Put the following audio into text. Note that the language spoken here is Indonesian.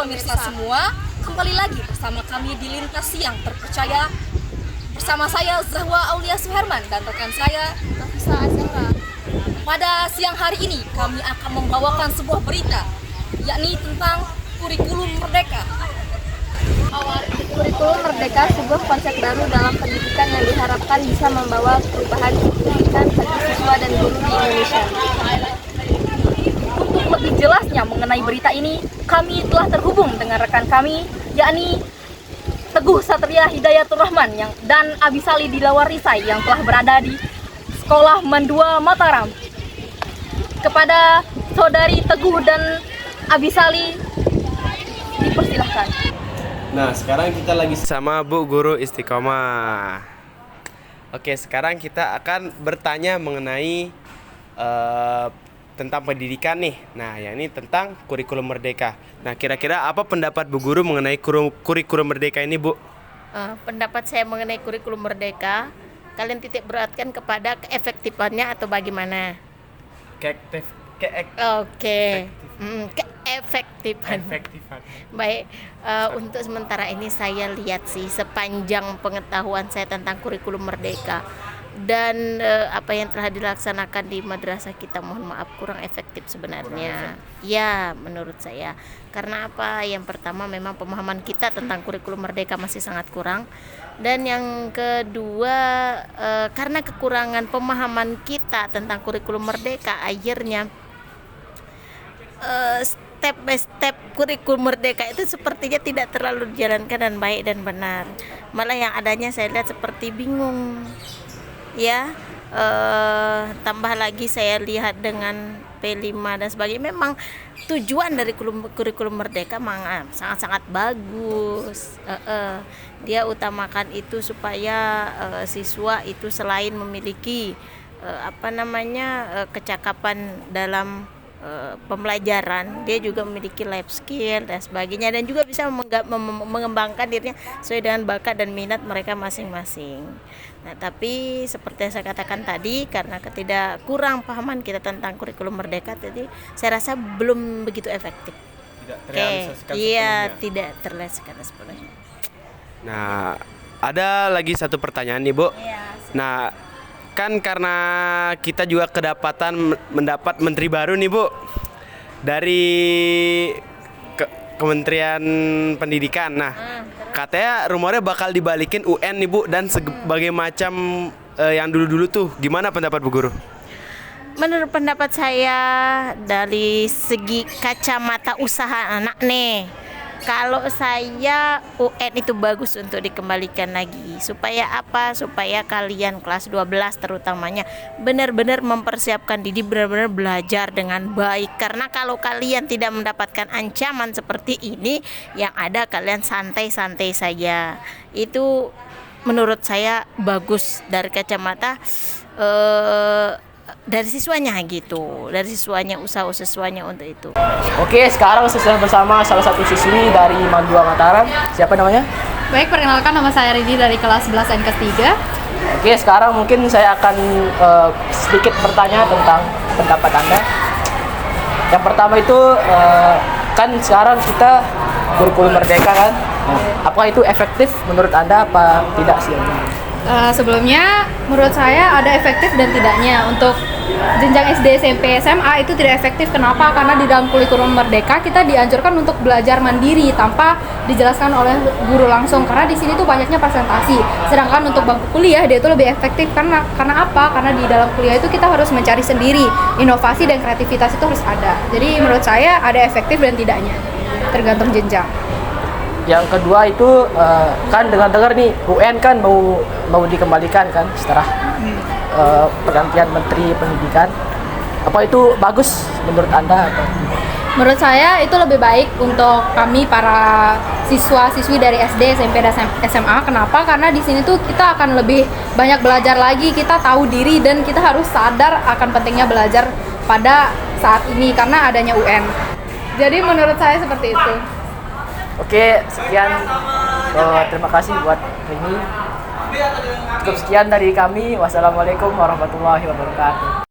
pemirsa semua, kembali lagi bersama kami di Lintas Siang Terpercaya. Bersama saya Zahwa Aulia Suherman dan rekan saya Nafisa Azhara. Pada siang hari ini kami akan membawakan sebuah berita, yakni tentang kurikulum merdeka. Kurikulum merdeka sebuah konsep baru dalam pendidikan yang diharapkan bisa membawa perubahan signifikan bagi siswa dan guru di Indonesia. Untuk lebih jelasnya mengenai berita ini, kami telah terhubung dengan rekan kami, yakni Teguh Satria Hidayatul Rahman dan Abisali Dilawarisai yang telah berada di Sekolah Mandua Mataram. Kepada saudari Teguh dan Abisali, dipersilahkan. Nah, sekarang kita lagi sama Bu Guru Istiqomah. Oke, sekarang kita akan bertanya mengenai tentang pendidikan nih. Nah, ya ini tentang kurikulum merdeka. Nah, kira-kira apa pendapat Bu Guru mengenai kurikulum merdeka ini, Bu? Pendapat saya mengenai kurikulum merdeka, kalian titik beratkan kepada keefektifannya atau bagaimana? Keefektifan. Baik, untuk sementara ini saya lihat sih sepanjang pengetahuan saya tentang kurikulum merdeka dan apa yang telah dilaksanakan di madrasah kita, mohon maaf, kurang efektif sebenarnya. Ya, menurut saya. Karena apa? Yang pertama memang pemahaman kita tentang kurikulum merdeka masih sangat kurang. Dan yang kedua, karena kekurangan pemahaman kita tentang kurikulum merdeka, akhirnya step by step kurikulum merdeka itu sepertinya tidak terlalu dijalankan dan baik dan benar. Malah yang adanya saya lihat seperti bingung. Ya, tambah lagi saya lihat dengan P5 dan sebagainya. Memang tujuan dari kurikulum merdeka memang sangat-sangat bagus. Dia utamakan itu supaya siswa itu selain memiliki kecakapan dalam pembelajaran, dia juga memiliki life skill dan sebagainya, dan juga bisa mengembangkan dirinya sesuai dengan bakat dan minat mereka masing-masing. Nah, tapi seperti yang saya katakan tadi, karena kurang pahaman kita tentang kurikulum merdeka, jadi saya rasa belum begitu efektif. Tidak terrealisasikan sepenuhnya. Nah, ada lagi satu pertanyaan nih, Bu. Nah, kan karena kita juga mendapat menteri baru nih, Bu, dari Kementerian Pendidikan. Nah, katanya rumornya bakal dibalikin UN nih, Bu, dan sebagai macam yang dulu-dulu tuh. Gimana pendapat Bu Guru? Menurut pendapat saya dari segi kacamata usaha anak nih, kalau saya UN itu bagus untuk dikembalikan lagi. Supaya apa? Supaya kalian kelas 12 terutamanya benar-benar mempersiapkan diri, benar-benar belajar dengan baik. Karena kalau kalian tidak mendapatkan ancaman seperti ini, yang ada kalian santai-santai saja. Itu menurut saya bagus dari kacamata dari siswanya gitu, dari siswanya, usaha siswanya untuk itu. Oke, sekarang saya bersama salah satu siswi dari Mandua Mataram. Siapa namanya? Baik, perkenalkan, nama saya Ridi dari kelas 11 dan kelas 3. Oke, sekarang mungkin saya akan sedikit bertanya tentang pendapat Anda. Yang pertama itu kan sekarang kita kurikulum merdeka kan. Apakah itu efektif menurut Anda apa tidak sih? Sebelumnya menurut saya ada efektif dan tidaknya. Untuk jenjang SD, SMP, SMA itu tidak efektif. Kenapa? Karena di dalam kurikulum merdeka kita dianjurkan untuk belajar mandiri tanpa dijelaskan oleh guru langsung. Karena di sini tuh banyaknya presentasi. Sedangkan untuk bangku kuliah dia itu lebih efektif karena apa? Karena di dalam kuliah itu kita harus mencari sendiri. Inovasi dan kreativitas itu harus ada. Jadi menurut saya ada efektif dan tidaknya. Tergantung jenjang. Yang kedua itu kan dengar-dengar nih UN kan mau dikembalikan kan setelah pergantian Menteri Pendidikan. Apa itu bagus menurut Anda? Menurut saya itu lebih baik untuk kami para siswa-siswi dari SD, SMP, dan SMA. Kenapa? Karena di sini tuh kita akan lebih banyak belajar lagi, kita tahu diri dan kita harus sadar akan pentingnya belajar pada saat ini karena adanya UN. Jadi menurut saya seperti itu. Oke, sekian. Terima kasih buat ini. Cukup sekian dari kami. Wassalamualaikum warahmatullahi wabarakatuh.